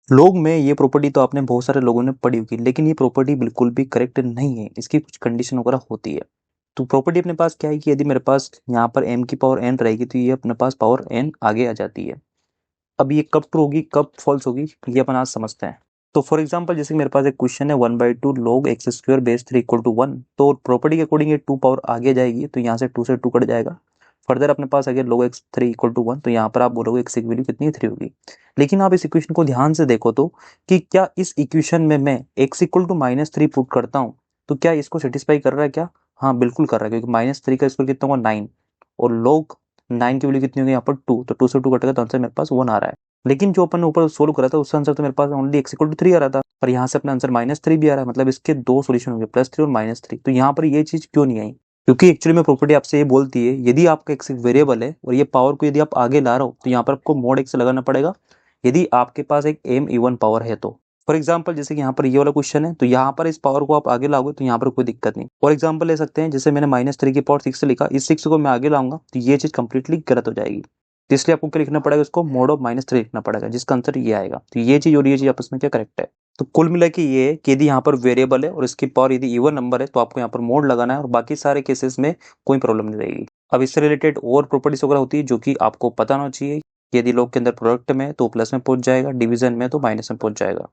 लोग में ये प्रॉपर्टी तो आपने बहुत सारे लोगों ने पढ़ी होगी, लेकिन ये प्रॉपर्टी बिल्कुल भी करेक्ट नहीं है, इसकी कुछ कंडीशन वगैरह होती है। तो प्रॉपर्टी अपने पास क्या है कि यदि मेरे पास यहाँ पर m की पावर n रहेगी तो ये अपने पास पावर n आगे आ जाती है। अब ये कब ट्रू होगी कब फॉल्स होगी ये अपन आज समझते हैं। तो फॉर एग्जाम्पल जैसे मेरे पास एक क्वेश्चन है 1/2 log x square base 3 equal to 1, तो प्रॉपर्टी के अकॉर्डिंग ये 2 पावर आगे जाएगी, तो यहाँ से 2 से 2 कट जाएगा। फर्दर अपने पास अगर log x 3 इक्वल टू 1, तो यहाँ पर आप बोलोगे x की वैल्यू कितनी 3 होगी। लेकिन आप इस इक्वेशन को ध्यान से देखो तो कि क्या इस इक्वेशन में मैं x इक्वल टू -3 पुट करता हूँ तो क्या इसको सेटिस्फाई कर रहा है क्या? हाँ बिल्कुल कर रहा है, क्योंकि -3 का स्क्वायर कितना होगा 9, और log 9 की वैल्यू कितनी होगी यहाँ पर 2, तो 2 से 2 कटेगा तो आंसर मेरे पास 1 आ रहा है। लेकिन जो अपन ऊपर सोल्व करा था उसका आंसर तो मेरे पास ओनली x इक्वल टू 3 आ रहा था, पर यहाँ से अपना आंसर -3 भी आ रहा है, मतलब इसके दो सोल्यूशन होंगे +3 और -3। तो यहाँ पर ये चीज क्यों नहीं आई? क्योंकि एक्चुअली में प्रॉपर्टी आपसे ये बोलती है यदि आपका x एक वेरिएबल है और ये पावर को यदि आप आगे ला रहे हो तो यहाँ पर आपको मोड x लगाना पड़ेगा, यदि आपके पास एक m इवन पावर है तो। फॉर एग्जाम्पल जैसे कि यहाँ पर ये वाला क्वेश्चन है, तो यहाँ पर इस पावर को आप आगे लाओगे तो यहाँ पर कोई दिक्कत नहीं। फॉर एग्जाम्पल ले सकते हैं जैसे मैंने -3 की पावर 6 से लिखा, इस 6 को मैं आगे लाऊंगा तो ये चीज कंप्लीटली गलत हो जाएगी। तो इसलिए आपको क्या लिखना पड़ेगा, उसको मोड ऑफ -3 लिखना पड़ेगा, जिसका आंसर ये आएगा। तो ये चीज और ये चीज आपस में क्या करेक्ट है। तो कुल मिला के ये है कि यदि यहाँ पर वेरिएबल है और इसकी पावर यदि इवन नंबर है तो आपको यहाँ पर मोड लगाना है, और बाकी सारे केसेस में कोई प्रॉब्लम नहीं रहेगी। अब इससे रिलेटेड और प्रॉपर्टीज वगैरह होती है जो कि आपको पता होना चाहिए। यदि लॉग के अंदर प्रोडक्ट में तो प्लस में पहुंच जाएगा, डिवीजन में तो माइनस में पहुंच जाएगा।